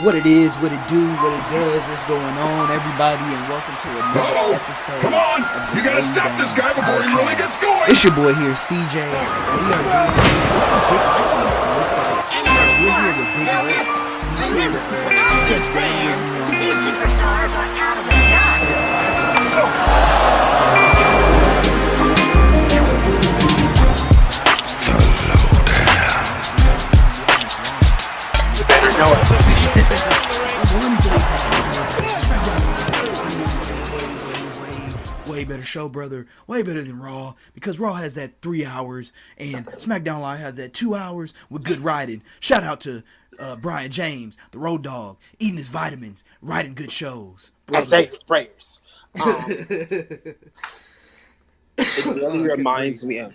What it is, what it do, what it does, what's going on, everybody, and welcome to another episode. Come on! You gotta stop this guy before he really gets going! It's your boy here, CJ, and we are joined. This is Big Mike. It looks like we're here with Big Mike. He's here to touchdown with me on These superstars are out of the Way better show, brother. Way better than Raw, because Raw has that 3 hours and Smackdown Live has that 2 hours with good writing. Shout out to Brian James, the Road Dogg, eating his vitamins, writing good shows. And saying his prayers. It really reminds me of.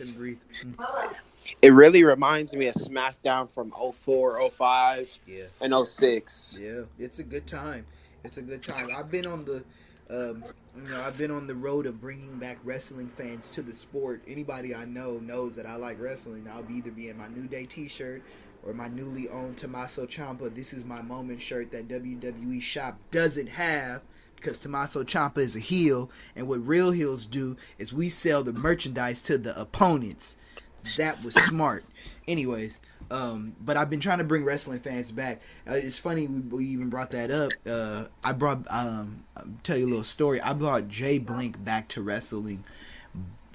It really reminds me of Smackdown from 04, 05, and 06. Yeah, it's a good time. It's a good time. I've been on the, I've been on the road of bringing back wrestling fans to the sport. Anybody I know knows that I like wrestling. I'll either be in my New Day T-shirt or my newly owned Tommaso Ciampa "This Is My Moment" shirt that WWE Shop doesn't have, because Tommaso Ciampa is a heel, and what real heels do is we sell the merchandise to the opponents. That was smart. Anyways, but I've been trying to bring wrestling fans back. It's funny we even brought that up. I'll tell you a little story. I brought Jay Blink back to wrestling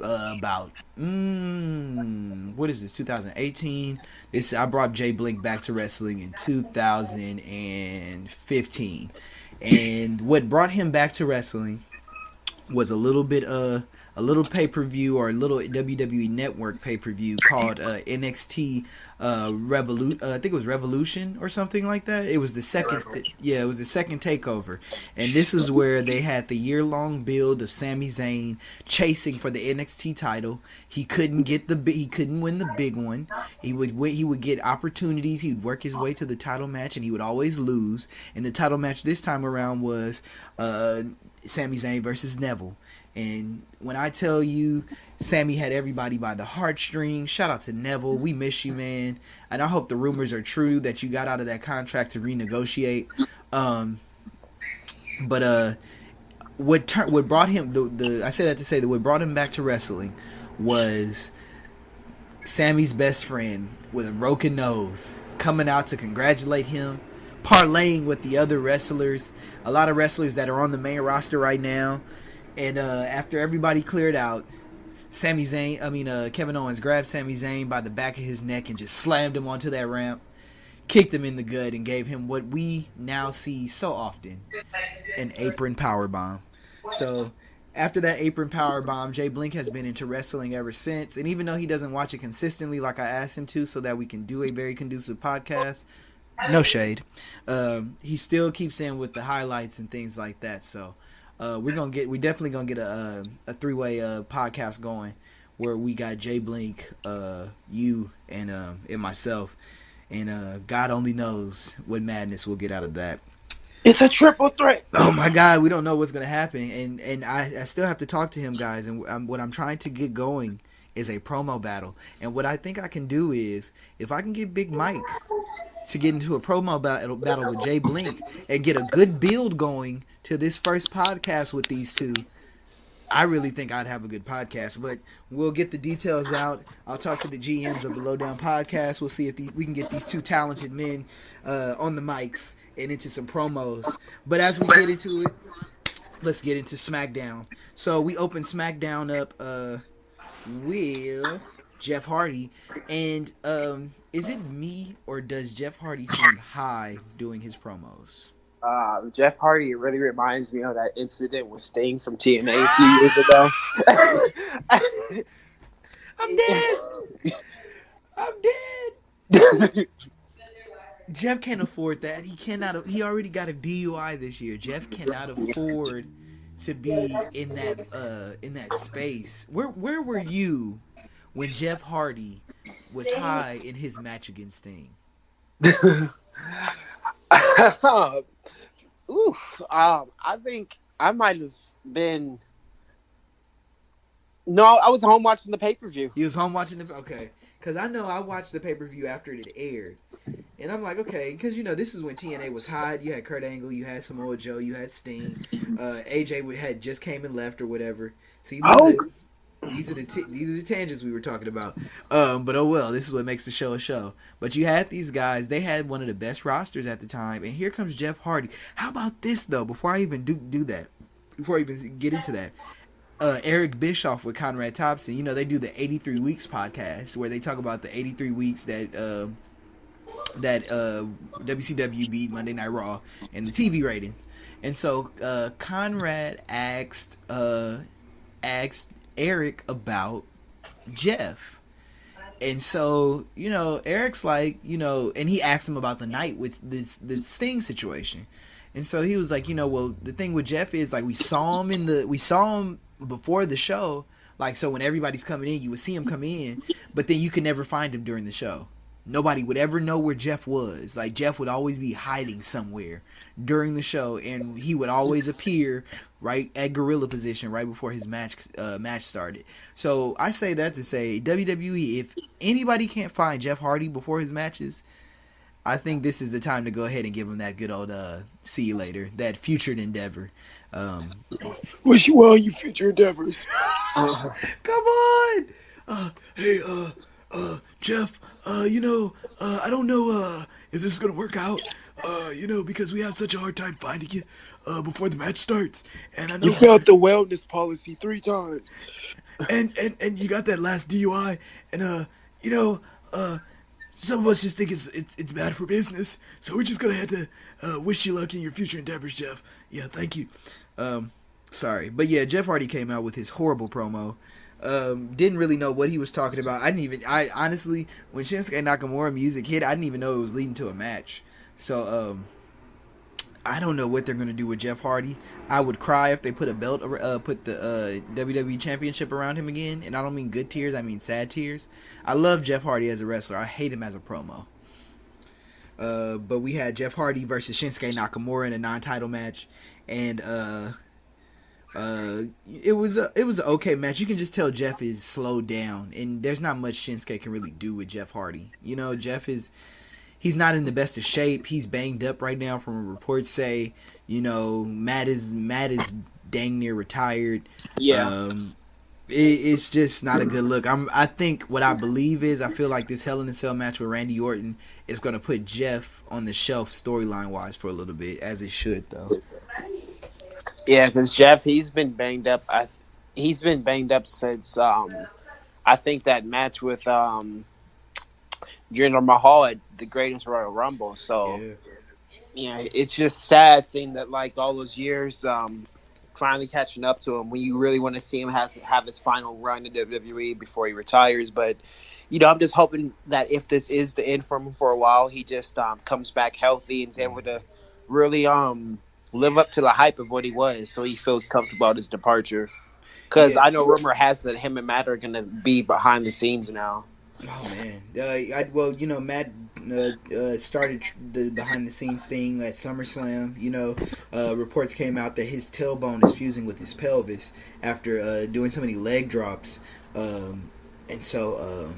about what is this, 2018? I brought Jay Blink back to wrestling in 2015, and what brought him back to wrestling was a little pay-per-view, or a little WWE Network pay-per-view called NXT Revolution. I think it was Revolution or something like that. It was the second, it was the second takeover, and this is where they had the year-long build of Sami Zayn chasing for the NXT title. He couldn't win the big one. He would get opportunities. He would work his way to the title match, and he would always lose. And the title match this time around was Sami Zayn versus Neville. And when I tell you, Sammy had everybody by the heartstrings. Shout out to Neville. We miss you, man. And I hope the rumors are true that you got out of that contract to renegotiate. But what brought him I say that to say that what brought him back to wrestling was Sammy's best friend with a broken nose coming out to congratulate him, parlaying with the other wrestlers, a lot of wrestlers that are on the main roster right now. And after everybody cleared out, Kevin Owens grabbed Sami Zayn by the back of his neck and just slammed him onto that ramp, kicked him in the gut, and gave him what we now see so often, an apron powerbomb. So after that apron powerbomb, Jay Blink has been into wrestling ever since. And even though he doesn't watch it consistently like I asked him to, so that we can do a very conducive podcast, no shade, he still keeps in with the highlights and things like that. So we're definitely gonna get a three-way podcast going, where we got Jay Blink, you, and myself, and God only knows what madness we'll get out of that. It's a triple threat. Oh my God, we don't know what's gonna happen, and I still have to talk to him, guys. And what I'm trying to get going is a promo battle. And what I think I can do is, if I can get Big Mike to get into a promo battle with Jay Blink and get a good build going to this first podcast with these two, I really think I'd have a good podcast. But we'll get the details out. I'll talk to the GMs of the Looow Down Podcast. We'll see if we can get these two talented men on the mics and into some promos. But as we get into it, let's get into Smackdown. So we open Smackdown up with Jeff Hardy, and is it me, or does Jeff Hardy seem high doing his promos? Jeff Hardy really reminds me of that incident with Sting from TNA a few years ago. I'm dead. Jeff can't afford that. He already got a DUI this year. Jeff cannot afford to be in that space. Where were you when Jeff Hardy was high in his match against Sting? I think I might have been. No, I was home watching the pay-per-view. He was home watching the. Okay, because I know I watched the pay-per-view after it aired. And I'm like, okay, because, you know, this is when TNA was hot. You had Kurt Angle, you had Samoa Joe, you had Sting. AJ had just came and left or whatever. See, these are the tangents we were talking about. But oh well, this is what makes the show a show. But you had these guys. They had one of the best rosters at the time. And here comes Jeff Hardy. How about this, though, before I even do that, before I even get into that? Eric Bischoff with Conrad Thompson, you know, they do the 83 Weeks podcast where they talk about the 83 weeks that WCW beat Monday Night Raw and the TV ratings. And so Conrad asked Eric about Jeff. And so, you know, Eric's like, you know, and he asked him about the night with the Sting situation. And so he was like, you know, well, the thing with Jeff is, like, we saw him before the show, like, so when everybody's coming in, you would see him come in, but then you could never find him during the show. Nobody would ever know where Jeff was. Like, Jeff would always be hiding somewhere during the show, and he would always appear right at gorilla position right before his match started. So I say that to say, WWE, if anybody can't find Jeff Hardy before his matches, I think this is the time to go ahead and give him that good old see you later, that future endeavor. Wish you well, you future endeavors. Come on! Hey, Jeff, you know, I don't know if this is going to work out, you know, because we have such a hard time finding you before the match starts. And I know you failed the wellness policy 3 times. And you got that last DUI, and, you know, some of us just think it's bad for business, so we're just gonna have to wish you luck in your future endeavors, Jeff. Yeah, thank you. Sorry, but yeah, Jeff Hardy came out with his horrible promo. Didn't really know what he was talking about. I honestly, when Shinsuke Nakamura music hit, I didn't even know it was leading to a match. So I don't know what they're gonna do with Jeff Hardy. I would cry if they put put the WWE Championship around him again, and I don't mean good tears, I mean sad tears. I love Jeff Hardy as a wrestler. I hate him as a promo. But we had Jeff Hardy versus Shinsuke Nakamura in a non-title match, and it was an okay match. You can just tell Jeff is slowed down, and there's not much Shinsuke can really do with Jeff Hardy. You know, he's not in the best of shape. He's banged up right now, from reports say. You know, Matt is dang near retired. Yeah. It's just not a good look. I think what I believe is, I feel like this Hell in a Cell match with Randy Orton is going to put Jeff on the shelf storyline wise for a little bit, as it should though. Yeah, because Jeff, he's been banged up. He's been banged up since I think that match with Jinder Mahal at the Greatest Royal Rumble. So yeah, it's just sad seeing that, like, all those years finally catching up to him when you really want to see him have his final run in WWE before he retires. But, you know, I'm just hoping that if this is the end for him for a while, he just comes back healthy and is able to really live up to the hype of what he was, so he feels comfortable about his departure. Because I know rumor has that him and Matt are going to be behind the scenes now. Oh, man. Well, you know, Matt started the behind-the-scenes thing at SummerSlam. You know, reports came out that his tailbone is fusing with his pelvis after doing so many leg drops. And so,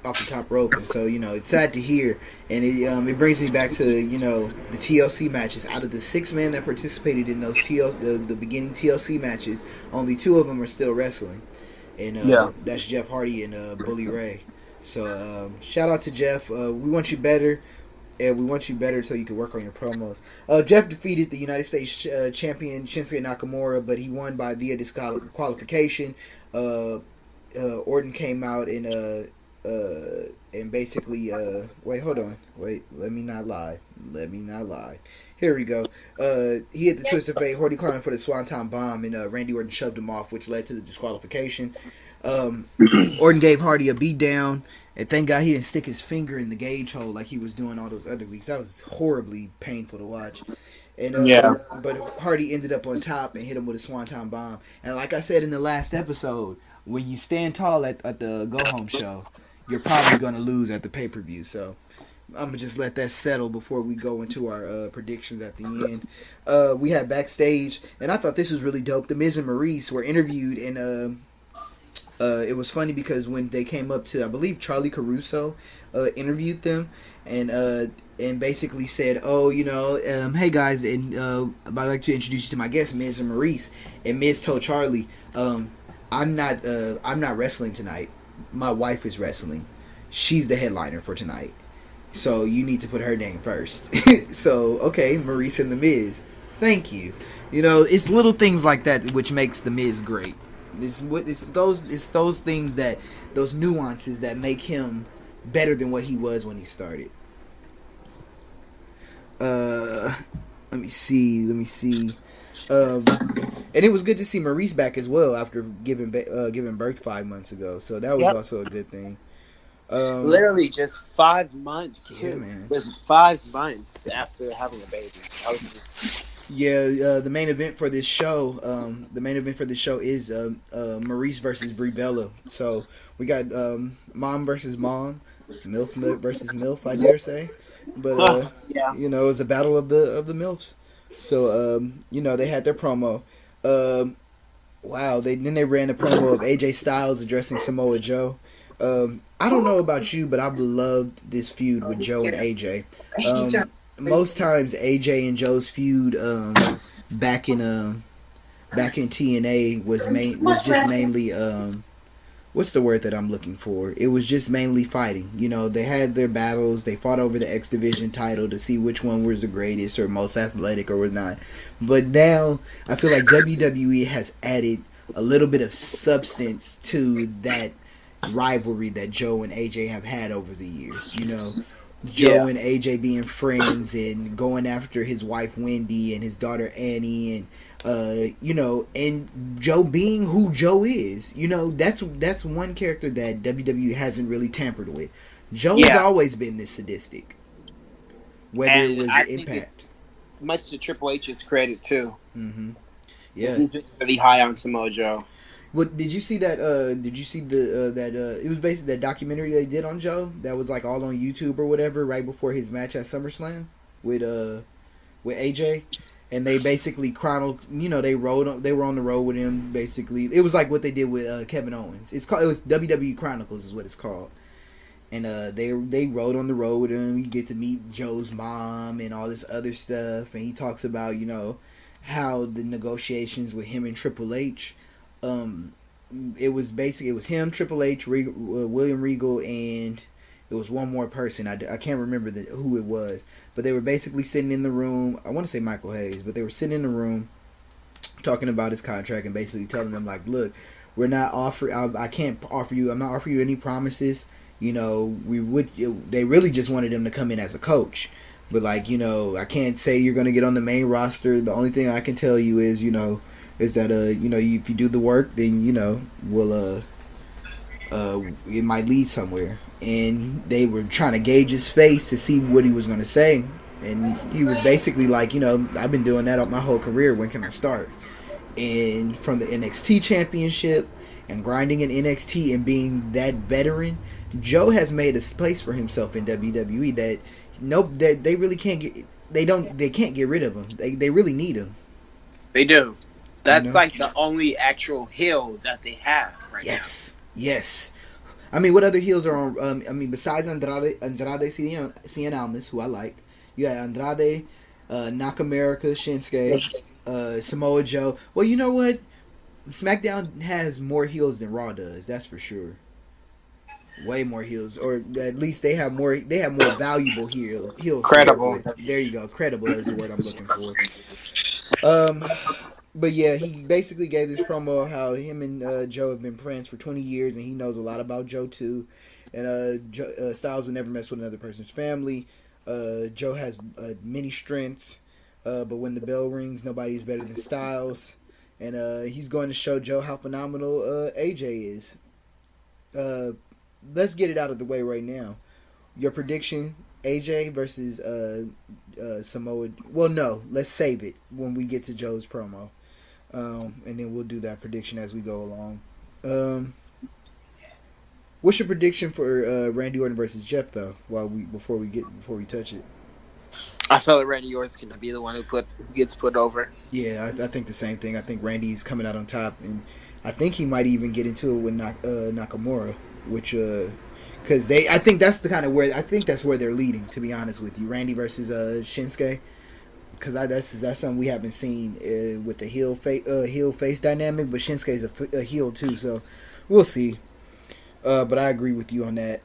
off the top rope. And so, you know, it's sad to hear. And it brings me back to, you know, the TLC matches. Out of the 6 men that participated in those the beginning TLC matches, only 2 of them are still wrestling. And that's Jeff Hardy and Bully Ray. So shout out to Jeff. We want you better, and we want you better so you can work on your promos. Jeff defeated the United States champion Shinsuke Nakamura, but he won via disqualification. Orton came out and basically let me not lie. Here we go. He hit the twist of fate. Hardy climbed for the Swanton bomb, and Randy Orton shoved him off, which led to the disqualification. Orton gave Hardy a beat down, and thank God he didn't stick his finger in the gauge hole like he was doing all those other weeks. That was horribly painful to watch. And but Hardy ended up on top and hit him with a Swanton bomb. And like I said in the last episode, when you stand tall at the Go Home show, you're probably going to lose at the pay-per-view. So I'm going to just let that settle before we go into our predictions at the end. We had backstage, and I thought this was really dope. The Miz and Maurice were interviewed, and It was funny because when they came up to, I believe Charlie Caruso interviewed them, and basically said, "Oh, hey guys, and I'd like to introduce you to my guests, Miz and Maurice." And Miz told Charlie, I'm not wrestling tonight. My wife is wrestling. She's the headliner for tonight. So you need to put her name first." So, okay, Maurice and the Miz. Thank you. It's little things like that which makes the Miz great. It's those things, those nuances that make him better than what he was when he started. Let me see. And it was good to see Maurice back as well after giving birth 5 months ago. So that was also a good thing. Literally just 5 months. Yeah, too. man. It was 5 months after having a baby. The main event for this show, is Maurice versus Brie Bella. So we got mom versus mom, MILF versus MILF, I dare say. But it was a battle of the MILFs. So they had their promo. Wow, they ran a promo of AJ Styles addressing Samoa Joe. I don't know about you, but I've loved this feud with Joe and AJ. Most times AJ and Joe's feud back in TNA was just mainly what's the word that I'm looking for? It was just mainly fighting. They had their battles. They fought over the X Division title to see which one was the greatest or most athletic or was not. But now I feel like WWE has added a little bit of substance to that rivalry that Joe and AJ have had over the years. Joe and AJ being friends and going after his wife Wendy and his daughter Annie, and Joe being who Joe is. That's one character that WWE hasn't really tampered with. Joe's always been this sadistic. Whether it was Impact. Much to Triple H's credit too. Mm-hmm. Yeah. He's been really high on Samoa Joe. Well, did you see that? Did you see that? It was basically that documentary they did on Joe that was like all on YouTube or whatever right before his match at SummerSlam with AJ, and they basically chronicled. They were on the road with him. Basically, it was like what they did with Kevin Owens. It was WWE Chronicles is what it's called, and they rode on the road with him. You get to meet Joe's mom and all this other stuff, and he talks about how the negotiations with him and Triple H. It was him, Triple H, William Regal, and it was one more person. I can't remember who it was, but they were basically sitting in the room. I want to say Michael Hayes, but they were sitting in the room talking about his contract and basically telling them like, "Look, we're not offering. I can't offer you. I'm not offering you any promises. They really just wanted him to come in as a coach, but I can't say you're gonna get on the main roster. The only thing I can tell you is is that if you do the work, then we'll it might lead somewhere." And they were trying to gauge his face to see what he was going to say, and he was basically like, "I've been doing that my whole career. When can I start?" And from the NXT championship and grinding in NXT and being that veteran, Joe has made a place for himself in WWE that they really can't get. They can't get rid of him. They really need him. They do. That's like the only actual heel that they have right now. Yes. I mean, what other heels are on? Besides Andrade Cien Almas, who I like, you got Andrade, Nakamura, Shinsuke, Samoa Joe. Well, you know what? SmackDown has more heels than Raw does. That's for sure. Way more heels, or at least they have more. They have more valuable heels. Credible. There you go. Credible is the word I'm looking for. But yeah, he basically gave this promo of how him and Joe have been friends for 20 years, and he knows a lot about Joe too. And Styles would never mess with another person's family. Joe has many strengths, but when the bell rings, nobody's better than Styles. And he's going to show Joe how phenomenal AJ is. Let's get it out of the way right now. Your prediction, AJ versus Samoa. Well, no, let's save it when we get to Joe's promo. And then we'll do that prediction as we go along. What's your prediction for Randy Orton versus Jeff though? Before we touch it. I felt like Randy Orton's going to be the one who gets put over. Yeah, I think the same thing. I think Randy's coming out on top, and I think he might even get into it with Nakamura, which because I think that's the kind of where I think that's where they're leading. To be honest with you, Randy versus Shinsuke, because that's something we haven't seen with the heel face dynamic. But Shinsuke's a heel too, so we'll see. But I agree with you on that.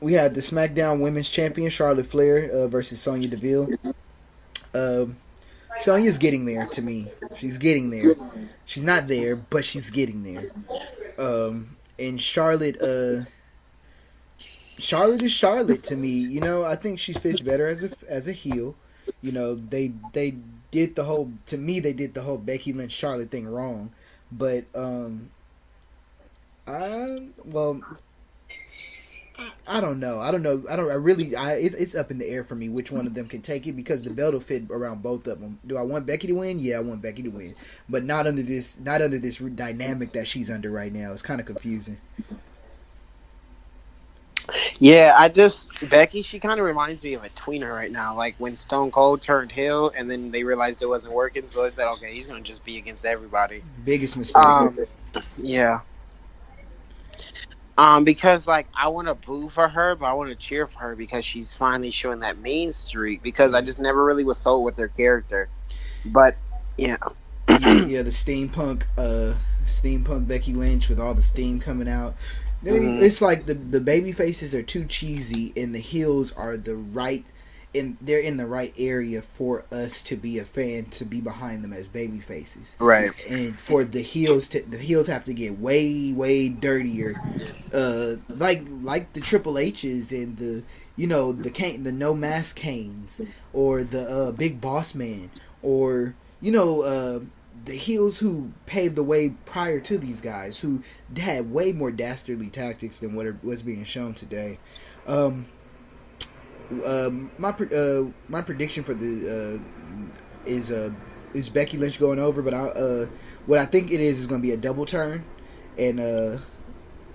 We had the SmackDown Women's Champion Charlotte Flair versus Sonya Deville. Sonya's getting there to me. She's getting there. She's not there, but she's getting there. And Charlotte is Charlotte to me. You know, I think she fits better as a heel. You know, they did the whole Becky Lynch Charlotte thing wrong, but I don't know. It's up in the air for me which one of them can take it, because the belt will fit around both of them. Do I want Becky to win? Yeah, I want Becky to win, but not under this dynamic that she's under right now. It's kind of confusing. Yeah, Becky, she kind of reminds me of a tweener right now. Like when Stone Cold turned heel, and then they realized it wasn't working, so they said, okay, he's going to just be against everybody. Biggest mistake. Yeah. Because like I want to boo for her, but I want to cheer for her because she's finally showing that mean streak. Because I just never really was sold with her character, but yeah, the steampunk Becky Lynch with all the steam coming out. It's like the baby faces are too cheesy, and the heels are they're in the right area for us to be a fan, to be behind them as baby faces. Right. And for the heels have to get way dirtier, like the Triple H's and the No Mask Canes, or the Big Boss Man, or the heels who paved the way prior to these guys, who had way more dastardly tactics than what was being shown today. My prediction for the is Becky Lynch going over, but what I think it is going to be a double turn, and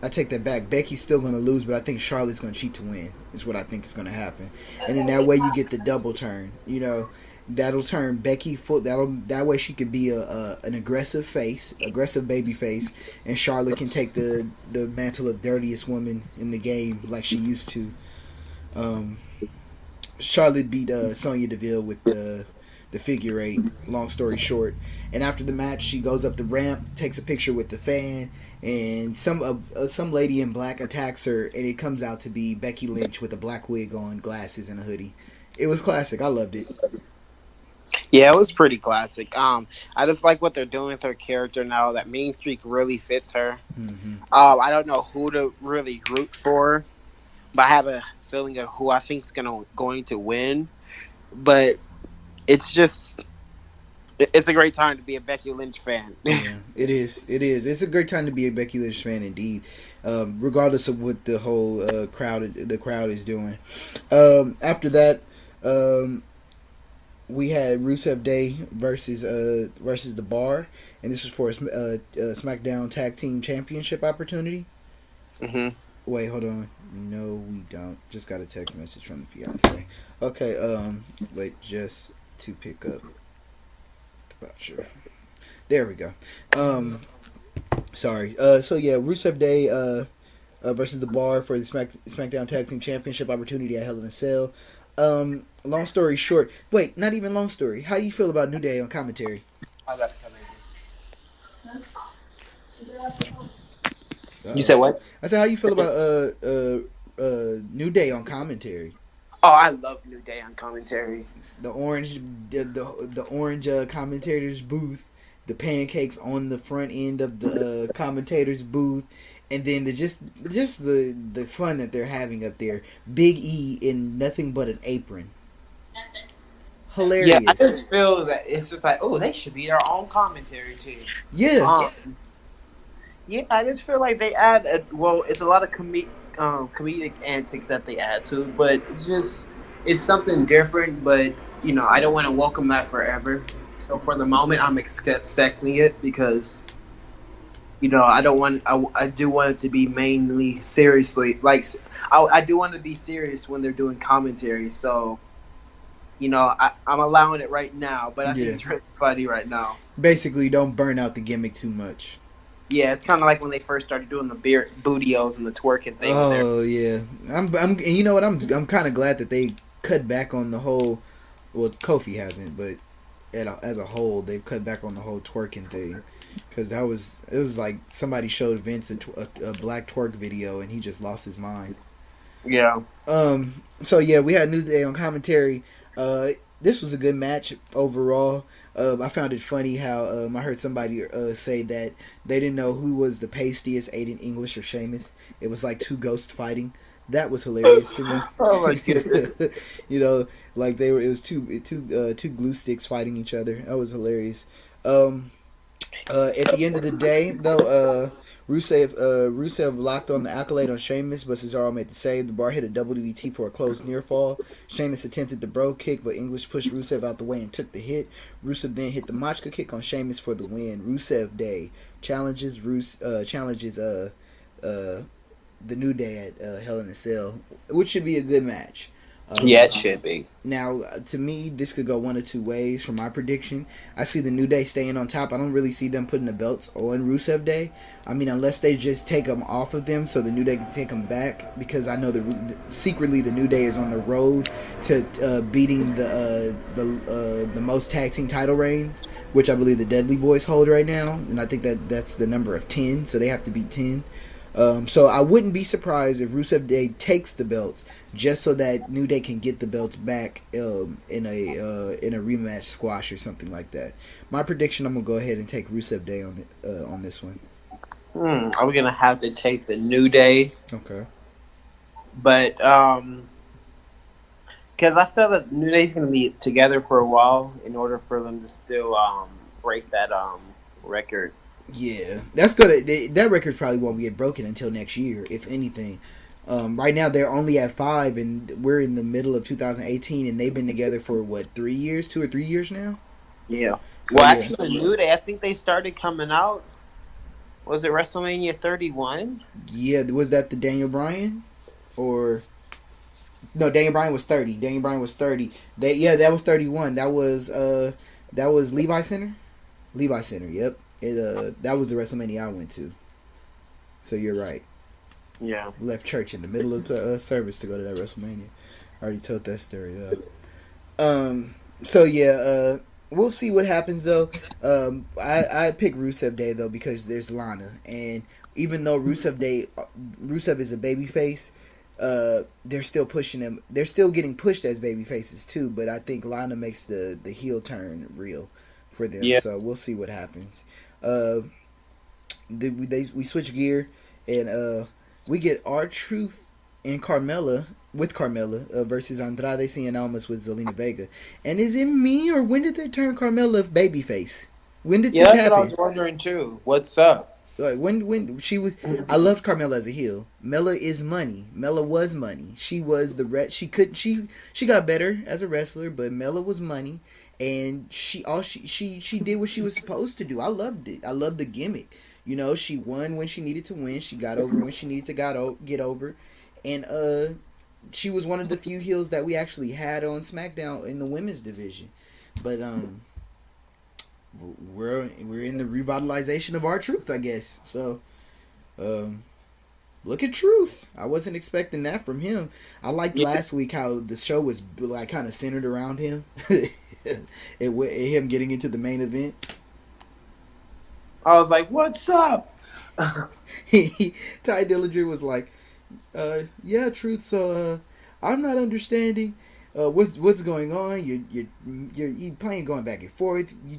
I take that back. Becky's still going to lose, but I think Charlotte's going to cheat to win. Is what I think is going to happen, and then that way you get the double turn. That'll turn Becky full. That way she can be an aggressive baby face, and Charlotte can take the mantle of dirtiest woman in the game like she used to. Charlotte beat Sonya Deville with the figure eight. Long story short, and after the match, she goes up the ramp, takes a picture with the fan, and some lady in black attacks her, and it comes out to be Becky Lynch with a black wig on, glasses, and a hoodie. It was classic. I loved it. Yeah, it was pretty classic. I just like what they're doing with her character now. That mean streak really fits her. Mm-hmm. I don't know who to really root for, but I have a feeling of who I think is going to win. But it's a great time to be a Becky Lynch fan. Yeah, it is. It's a great time to be a Becky Lynch fan indeed, regardless of what the whole crowd is doing. After that, we had Rusev Day versus the Bar, and this was for a SmackDown Tag Team Championship opportunity. Mm-hmm. Wait, hold on. No, we don't. Just got a text message from the fiance. Okay, wait, just to pick up the voucher. There we go. Sorry. So yeah, Rusev Day versus the Bar for the SmackDown Tag Team Championship opportunity at Hell in a Cell. Long story short. Wait, not even long story. How you feel about New Day on commentary? I got to come in. You said what? I said, how you feel about New Day on commentary? Oh, I love New Day on commentary. The orange commentator's booth, the pancakes on the front end of the commentator's booth, and then the fun that they're having up there. Big E in nothing but an apron. Hilarious. Yeah, I just feel that it's just like, oh, they should be their own commentary team. Yeah. Yeah, I just feel like they add it's a lot of comedic antics that they add to it, but it's something different. But I don't want to welcome that forever. So for the moment, I'm accepting it because I don't want. I do want it to be mainly seriously. Like I do want to be serious when they're doing commentary. So I'm allowing it right now, but I think Yeah. it's really funny right now. Basically, don't burn out the gimmick too much. Yeah, it's kind of like when they first started doing the bootios and the twerking thing. Oh yeah, and you know what? I'm kind of glad that they cut back on the whole. Well, Kofi hasn't, but as a whole, they've cut back on the whole twerking thing, because it was like somebody showed Vince a black twerk video and he just lost his mind. Yeah. So yeah, we had New Day on commentary. This was a good match overall. I found it funny how I heard somebody say that they didn't know who was the pastiest, Aiden English or Sheamus. It was like two ghosts fighting. That was hilarious to me. Oh my goodness. Like it was two glue sticks fighting each other. That was hilarious. At the end of the day, though, Rusev locked on the accolade on Sheamus, but Cesaro made the save. The bar hit a double DDT for a close near fall. Sheamus attempted the bro kick, but English pushed Rusev out the way and took the hit. Rusev then hit the Machka kick on Sheamus for the win. Rusev Day challenges the New Day at Hell in a Cell, which should be a good match. Yeah, it should be. Now, to me, this could go one of two ways for my prediction. I see the New Day staying on top. I don't really see them putting the belts on Rusev Day. I mean, unless they just take them off of them so the New Day can take them back, because I know secretly the New Day is on the road to beating the most tag team title reigns, which I believe the Dudley Boys hold right now, and I think that's the number of 10, so they have to beat 10. So I wouldn't be surprised if Rusev Day takes the belts just so that New Day can get the belts back in a rematch squash or something like that. My prediction: I'm gonna go ahead and take Rusev Day on this one. I'm gonna have to take the New Day. Okay. But because I feel that New Day's gonna be together for a while in order for them to still break that record. Yeah, that's that record probably won't get broken until next year, if anything. Right now they're only at 5, and we're in the middle of 2018, and they've been together for what, 3 years, 2 or 3 years now. Yeah. So, well, yeah. actually, New Day, I think they started coming out. Was it WrestleMania 31? Yeah, was that the Daniel Bryan, or no? Daniel Bryan was 30. Daniel Bryan was 30. That was 31. That was Levi Center. Levi Center. Yep. That was the WrestleMania I went to. So you're right. Yeah. Left church in the middle of the service to go to that WrestleMania. I already told that story though. So yeah, we'll see what happens though. I pick Rusev Day though because there's Lana, and even though Rusev is a babyface, they're still pushing him. They're still getting pushed as babyfaces too. But I think Lana makes the heel turn real for them. Yeah. So we'll see what happens. We switch gear and we get R-Truth and Carmella versus Andrade Cien Almas with Zelina Vega. And is it me, or when did they turn Carmella babyface? When did this happen? That's what I was wondering too. What's up? Like when she was, I loved Carmella as a heel. Mella is money. Mella was money. She was she got better as a wrestler, but Mella was money. And she did what she was supposed to do. I loved it. I loved the gimmick. You know, she won when she needed to win. She got over when she needed to get over. And she was one of the few heels that we actually had on Smackdown in the women's division. But we're in the revitalization of R-Truth, I guess. So look at Truth. I wasn't expecting that from him. I liked last week how the show was like kind of centered around him. Him getting into the main event. I was like, "What's up?" Ty Dillinger was like, "Yeah, Truth. So I'm not understanding what's going on. You're playing going back and forth. You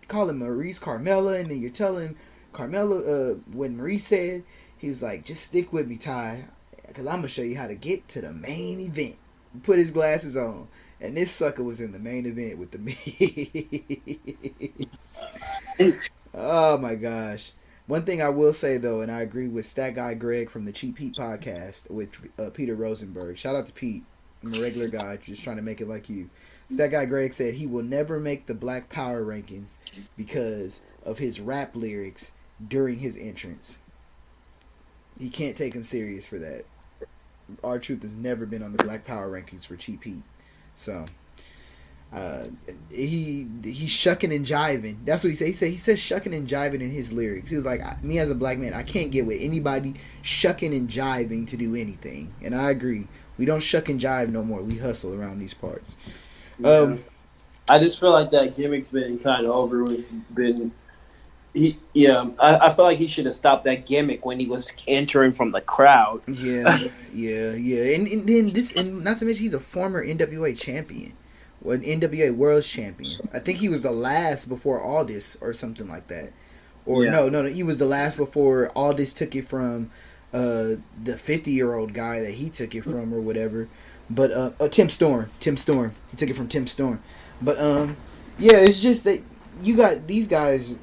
calling Maurice Carmella, and then you're telling Carmella when Maurice said, he was like, just stick with me, Ty, because I'm gonna show you how to get to the main event." Put his glasses on, and this sucker was in the main event with the Miz. Oh my gosh. One thing I will say though, and I agree with Stat Guy Greg from the Cheap Heat podcast with Peter Rosenberg. Shout out to Pete. I'm a regular guy just trying to make it like you. Stat Guy Greg said he will never make the Black Power rankings because of his rap lyrics during his entrance. He can't take him serious for that. R-Truth has never been on the Black Power rankings for Cheap Heat. So he's shucking and jiving. That's what he said. He says shucking and jiving in his lyrics. He was like, me as a black man, I can't get with anybody shucking and jiving to do anything. And I agree. We don't shuck and jive no more. We hustle around these parts. Yeah. I just feel like that gimmick's been kind of over. I feel like he should have stopped that gimmick when he was entering from the crowd. Yeah. And then and not to mention he's a former NWA champion. Well, NWA World Champion. I think he was the last before Aldis or something like that. Or no, he was the last before Aldis took it from the 50-year-old guy that he took it from or whatever. But Tim Storm. He took it from Tim Storm. But yeah, it's just that you got these guys.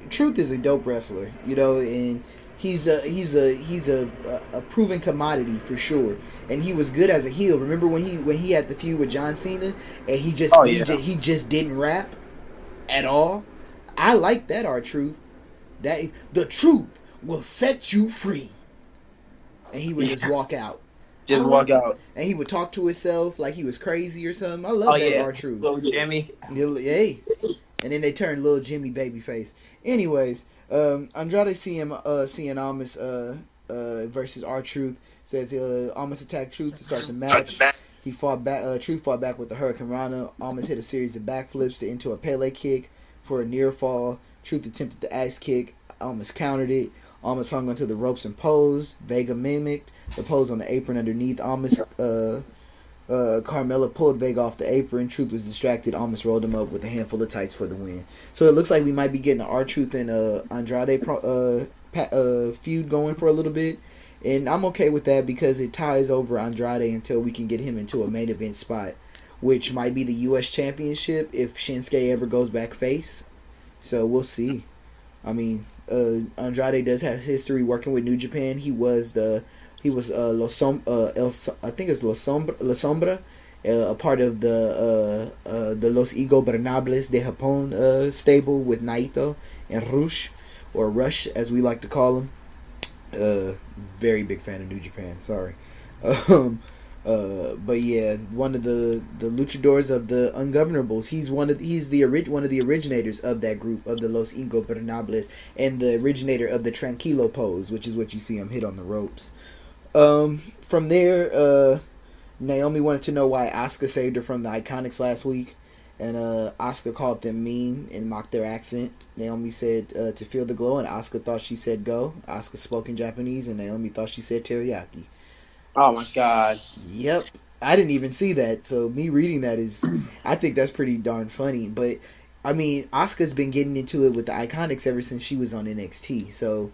Truth is a dope wrestler, and he's a proven commodity for sure, and he was good as a heel. Remember when he had the feud with John Cena, and he just didn't rap at all. I like that R-Truth. That the truth will set you free, and he would just walk out. Walk out, and he would talk to himself like he was crazy or something. I love that R-Truth. Little Jimmy. Hey. And then they turned little Jimmy babyface. Anyways, Andrade seeing Almas versus R-Truth. Says Almas attacked Truth to start the match. He fought back. Truth fought back with the Hurricane Rana. Almas hit a series of backflips into a Pele kick for a near fall. Truth attempted the axe kick. Almas countered it. Almas hung onto the ropes and posed. Vega mimicked the pose on the apron underneath. Almas Carmella pulled Vega off the apron. Truth was distracted. Almas rolled him up with a handful of tights for the win. So it looks like we might be getting an R-Truth and Andrade feud going for a little bit. And I'm okay with that because it ties over Andrade until we can get him into a main event spot, which might be the U.S. Championship if Shinsuke ever goes back face. So we'll see. I mean, Andrade does have history working with New Japan. He was La Sombra, a part of the Los Ingobernables de Japón stable with Naito and Rush, or Rush as we like to call him. Very big fan of New Japan. Sorry. But yeah, one of the luchadors of the Ungovernables. He's one of the originators of that group of the Los Ingobernables and the originator of the Tranquilo pose, which is what you see him hit on the ropes. From there, Naomi wanted to know why Asuka saved her from the Iconics last week, and Asuka called them mean and mocked their accent. Naomi said to feel the glow, and Asuka thought she said go. Asuka spoke in Japanese, and Naomi thought she said teriyaki. Oh my god. Yep. I didn't even see that, so me reading that I think that's pretty darn funny. But I mean, Asuka's been getting into it with the Iconics ever since she was on NXT, so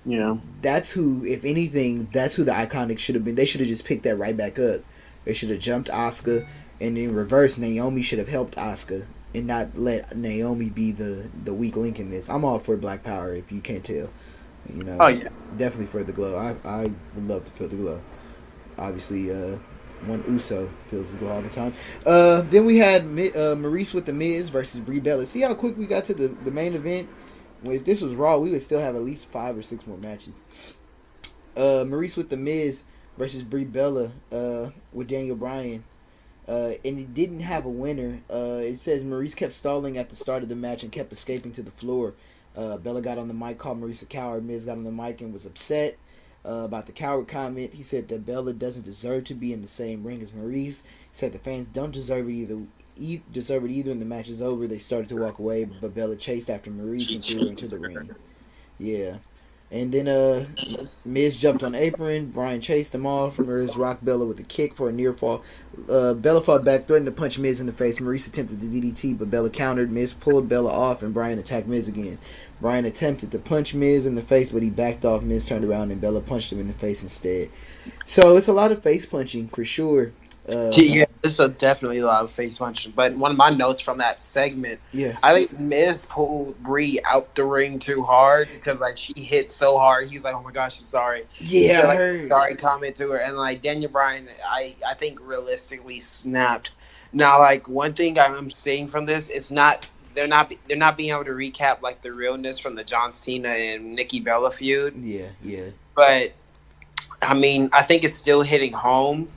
yeah, that's who, if anything, that's who the Iconics should have been. They should have just picked that right back up. They should have jumped Asuka, and in reverse, Naomi should have helped Asuka and not let Naomi be the weak link in this. I'm all for Black Power, if you can't tell. Oh yeah, definitely for the glow. I would love to feel the glow. Obviously, one Uso feels the glow all the time. Then we had Maurice with the Miz versus Brie Bella. See how quick we got to the main event? If this was Raw, we would still have at least 5 or 6 more matches. Maurice with the Miz versus Brie Bella with Daniel Bryan. And it didn't have a winner. It says Maurice kept stalling at the start of the match and kept escaping to the floor. Bella got on the mic, called Maurice a coward. Miz got on the mic and was upset about the coward comment. He said that Bella doesn't deserve to be in the same ring as Maurice. He said the fans don't deserve it either. And the match is over. They started to walk away, but Bella chased after Maurice and threw her into the ring. Yeah. And then Miz jumped on the apron. Bryan chased him off. Miz rocked Bella with a kick for a near fall. Bella fought back, threatened to punch Miz in the face. Maurice attempted the DDT, but Bella countered. Miz pulled Bella off, and Bryan attacked Miz again. Bryan attempted to punch Miz in the face, but he backed off. Miz turned around, and Bella punched him in the face instead. So it's a lot of face punching for sure. Yeah, this is definitely a lot of face punching. But one of my notes from that segment, I think Miz pulled Brie out the ring too hard because she hit so hard. He was like, "Oh my gosh, I'm sorry." Yeah, I heard. Sorry comment to her, and Daniel Bryan, I think realistically snapped. Now, one thing I'm seeing from this, it's not they're not being able to recap the realness from the John Cena and Nikki Bella feud. Yeah. But I mean, I think it's still hitting home.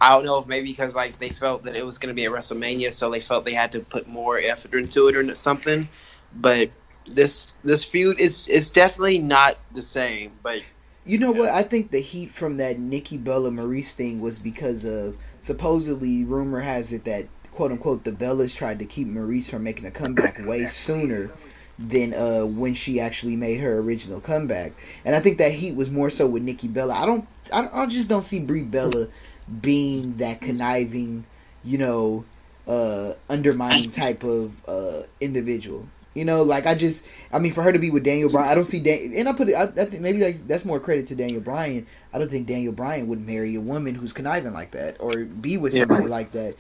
I don't know if maybe because like they felt that it was going to be at WrestleMania, so they felt they had to put more effort into it or something. But this feud is definitely not the same. But You know what? I think the heat from that Nikki Bella Maurice thing was because of supposedly rumor has it that quote unquote the Bellas tried to keep Maurice from making a comeback way sooner than when she actually made her original comeback. And I think that heat was more so with Nikki Bella. I just don't see Brie Bella being that conniving, undermining type of individual. I mean, for her to be with Daniel Bryan, I don't see and I think maybe that's more credit to Daniel Bryan. I don't think Daniel Bryan would marry a woman who's conniving like that or be with somebody like that.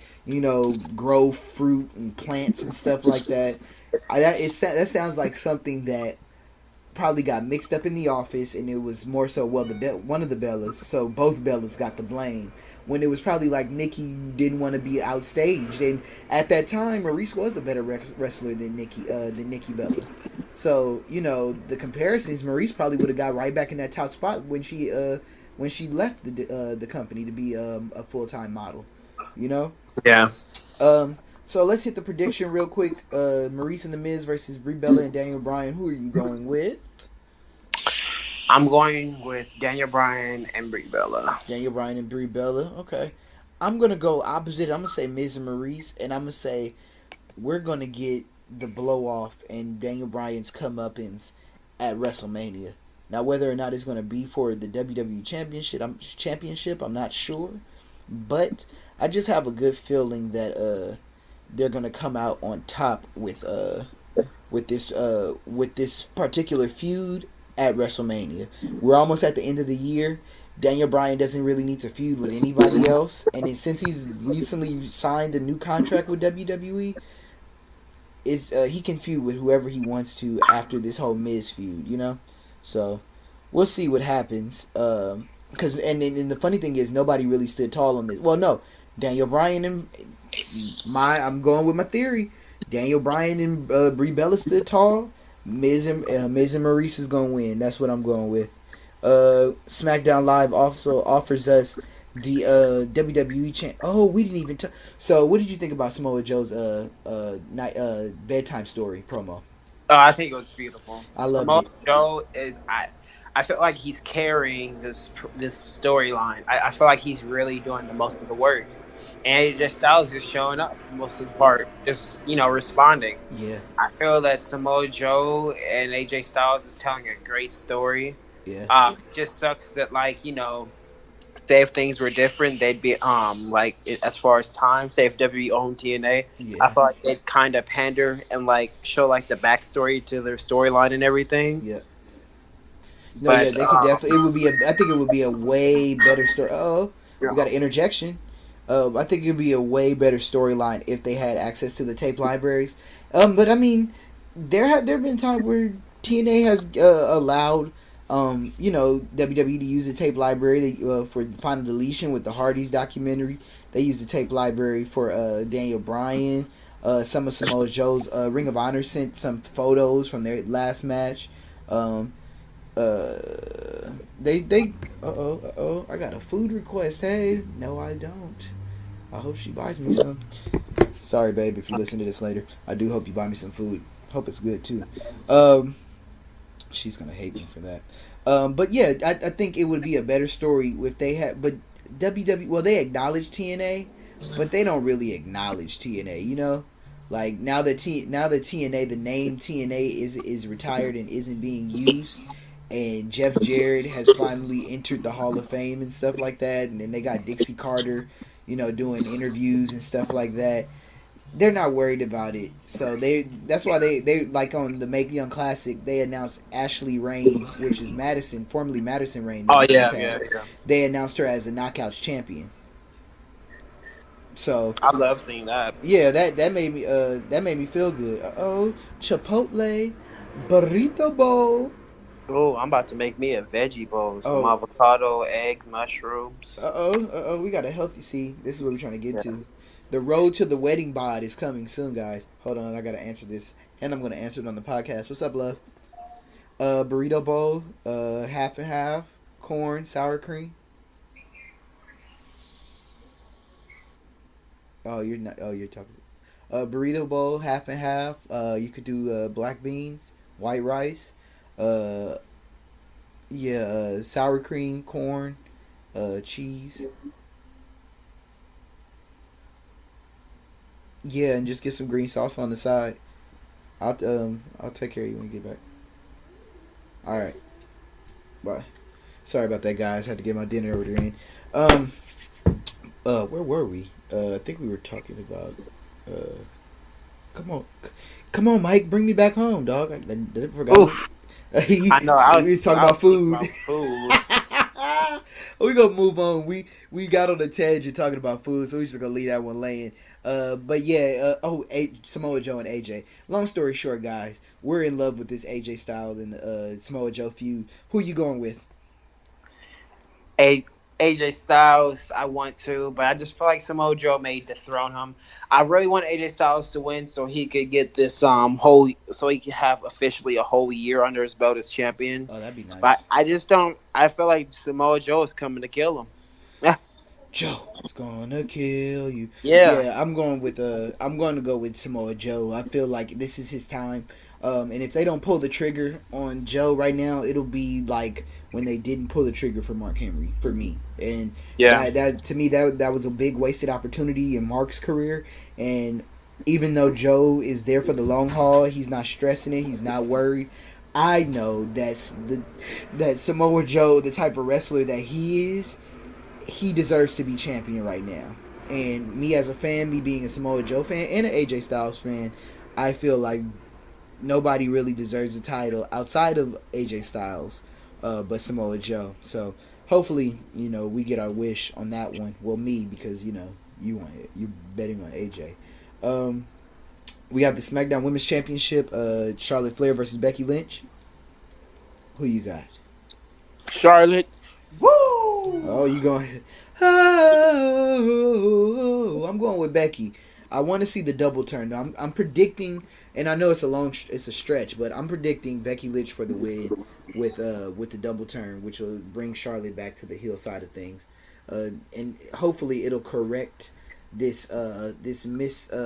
Grow fruit and plants and stuff like that. That sounds like something that probably got mixed up in the office, and it was more so one of the Bellas, so both Bellas got the blame. When it was probably like Nikki didn't want to be outstaged, and at that time Maurice was a better wrestler than Nikki Bella. So the comparisons, Maurice probably would have got right back in that top spot when she left the company to be a full-time model. yeah. So let's hit the prediction real quick. Maurice and The Miz versus Brie Bella and Daniel Bryan. Who are you going with? I'm going with Daniel Bryan and Brie Bella. Daniel Bryan and Brie Bella. Okay. I'm going to go opposite. I'm going to say Miz and Maurice. And I'm going to say we're going to get the blow-off and Daniel Bryan's comeuppance at WrestleMania. Now, whether or not it's going to be for the WWE Championship, I'm not sure. But I just have a good feeling that they're going to come out on top with this particular feud at WrestleMania. We're almost at the end of the year. Daniel Bryan doesn't really need to feud with anybody else, and then since he's recently signed a new contract with WWE, he can feud with whoever he wants to after this whole Miz feud, So we'll see what happens. Because and the funny thing is nobody really stood tall on this. Well, no, Daniel Bryan and I'm going with my theory. Daniel Bryan and Brie Bella stood tall. Miz and Maurice is going to win. That's what I'm going with. Smackdown Live also offers us the WWE champ. Oh, we didn't even. So, what did you think about Samoa Joe's bedtime story promo? Oh, I think it was beautiful. I love Samoa it. Joe is I feel like he's carrying this storyline. I feel like he's really doing the most of the work. And AJ Styles is showing up most of the part, just responding. Yeah. I feel that Samoa Joe and AJ Styles is telling a great story. Yeah. Just sucks that say if things were different, they'd be as far as time. Say if WWE owned TNA, Yeah. I feel like they'd kind of pander and show the backstory to their storyline and everything. Yeah. No, yeah, they could definitely. I think it would be a way better story. Oh, we got an interjection. I think it would be a way better storyline if they had access to the tape libraries. But I mean, there have been times where TNA has allowed WWE to use the tape library for Final Deletion with the Hardys documentary. They used the tape library for Daniel Bryan. Some of Samoa Joe's Ring of Honor sent some photos from their last match. I got a food request. Hey, no, I don't. I hope she buys me some. Sorry, babe, if you listen to this later. I do hope you buy me some food. Hope it's good too. She's gonna hate me for that. But yeah, I think it would be a better story if they had. But WWE, well, they acknowledge TNA, but they don't really acknowledge TNA. Like now that TNA, the name TNA is retired and isn't being used. And Jeff Jarrett has finally entered the Hall of Fame and stuff like that. And then they got Dixie Carter, doing interviews and stuff like that. They're not worried about it. So that's why they like on the Make Young Classic, they announced Ashley Rain, which is Madison, formerly Madison Rain. Oh, yeah. They announced her as a Knockouts champion. So I love seeing that. Yeah, that made me feel good. Chipotle burrito bowl. Oh, I'm about to make me a veggie bowl. Some avocado, eggs, mushrooms. We got a healthy. See, this is what we're trying to get to. The road to the wedding bod is coming soon, guys. Hold on, I gotta answer this, and I'm gonna answer it on the podcast. What's up, love? Burrito bowl, half and half, corn, sour cream. Oh, you're not. Oh, you're talking. Burrito bowl, half and half. You could do black beans, white rice. Uh, yeah, sour cream, corn, cheese. Yeah, and just get some green sauce on the side. I'll take care of you when you get back. All right. Bye. Sorry about that, guys. Had to get my dinner order in. Where were we? I think we were talking about. Uh, come on, Mike. Bring me back home, dog. I forgot. Oof. I know. We were talking about food. Food. We gonna move on. We got on a tangent talking about food, so we just gonna leave that one laying. But yeah. Samoa Joe and AJ. Long story short, guys, we're in love with this AJ Styles and Samoa Joe feud. Who you going with? AJ Styles, I want to, but I just feel like Samoa Joe may dethrone him. I really want AJ Styles to win so he could get this so he can have officially a whole year under his belt as champion. Oh, that'd be nice. But I just don't. I feel like Samoa Joe is coming to kill him. Joe's gonna kill you. Yeah. I'm going to go with Samoa Joe. I feel like this is his time. And if they don't pull the trigger on Joe right now, it'll be like when they didn't pull the trigger for Mark Henry for me. And that to me that was a big wasted opportunity in Mark's career. And even though Joe is there for the long haul, he's not stressing it. He's not worried. I know that Samoa Joe, the type of wrestler that he is, he deserves to be champion right now. And me as a fan, me being a Samoa Joe fan and an AJ Styles fan, I feel like nobody really deserves the title outside of AJ Styles, but Samoa Joe. So hopefully, we get our wish on that one. Well, me, because you're betting on AJ. We have the Smackdown Women's Championship, Charlotte Flair versus Becky Lynch. Who you got? Charlotte. Woo! Oh, you going? Oh, I'm going with Becky. I want to see the double turn. I'm predicting, and I know it's a stretch, but I'm predicting Becky Lynch for the win with the double turn, which will bring Charlotte back to the heel side of things, and hopefully it'll correct this miscast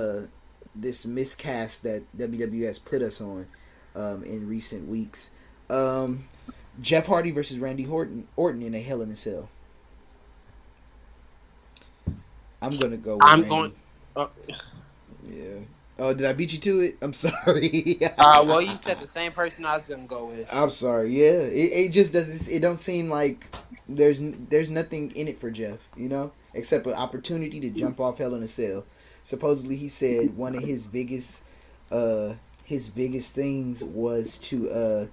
that WWE has put us on in recent weeks. Jeff Hardy versus Randy Orton in a Hell in a Cell. I'm gonna go with Randy. Yeah. Oh, did I beat you to it? I'm sorry. Well, you said the same person I was gonna go with. I'm sorry. Yeah, it just doesn't. It don't seem like there's nothing in it for Jeff, except an opportunity to jump off Hell in a Cell. Supposedly, he said one of his biggest things was to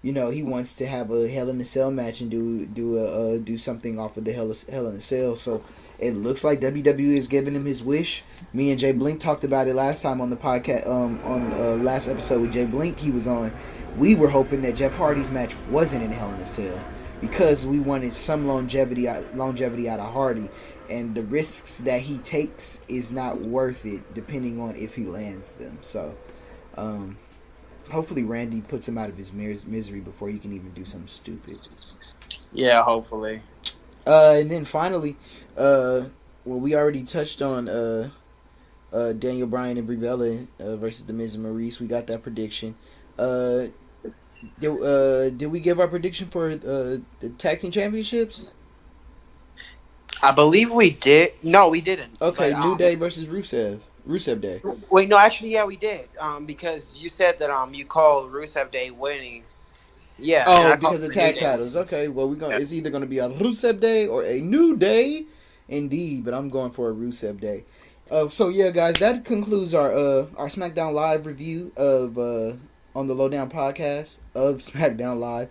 he wants to have a Hell in a Cell match and do something off of the Hell in a Cell. So it looks like WWE is giving him his wish. Me and Jay Blink talked about it last time on the podcast. On last episode with Jay Blink, he was on. We were hoping that Jeff Hardy's match wasn't in Hell in a Cell because we wanted some longevity out of Hardy, and the risks that he takes is not worth it depending on if he lands them. So. Hopefully Randy puts him out of his misery before he can even do something stupid. Yeah, hopefully. And then finally, we already touched on Daniel Bryan and Brie Bella versus The Miz and Maurice. We got that prediction. Did we give our prediction for the tag team championships? I believe we did. No, we didn't. Okay, New Day versus Rusev Day. Wait, no, actually, yeah, we did. Because you said that you called Rusev Day winning. Yeah. Oh, because of tag titles. Okay, well, it's either going to be a Rusev Day or a New Day, indeed. But I'm going for a Rusev Day. So yeah, guys, that concludes our SmackDown Live review of on the Looow Down podcast of SmackDown Live.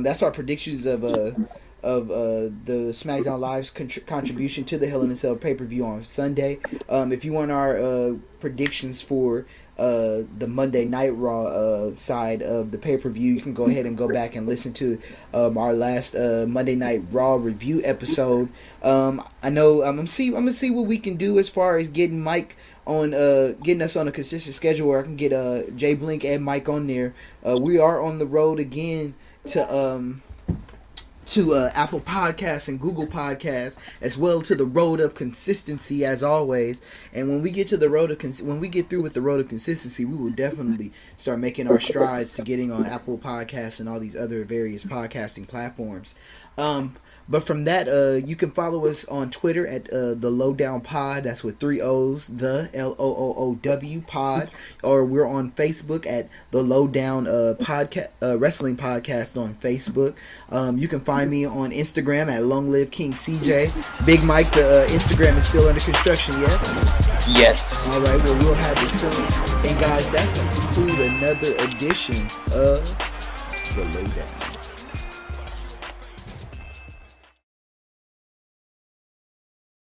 That's our predictions of the SmackDown Live's contribution to the Hell in a Cell pay-per-view on Sunday. If you want our predictions for the Monday Night Raw side of the pay-per-view, you can go ahead and go back and listen to our last Monday Night Raw review episode. I know I'm gonna see what we can do as far as getting Mike on getting us on a consistent schedule where I can get Jay Blink and Mike on there. We are on the road again to to Apple Podcasts and Google Podcasts, as well to the road of consistency as always. And when we get to the road of when we get through with the road of consistency, we will definitely start making our strides to getting on Apple Podcasts and all these other various podcasting platforms. But from that, you can follow us on Twitter at the Looow Down Pod. That's with 3 O's, the LOOOW Pod. Or we're on Facebook at the Looow Down Wrestling Podcast on Facebook. You can find me on Instagram at Long Live King CJ. Big Mike, the Instagram is still under construction, yeah? Yes. All right, well, we'll have it soon. And guys, that's going to conclude another edition of the Looow Down.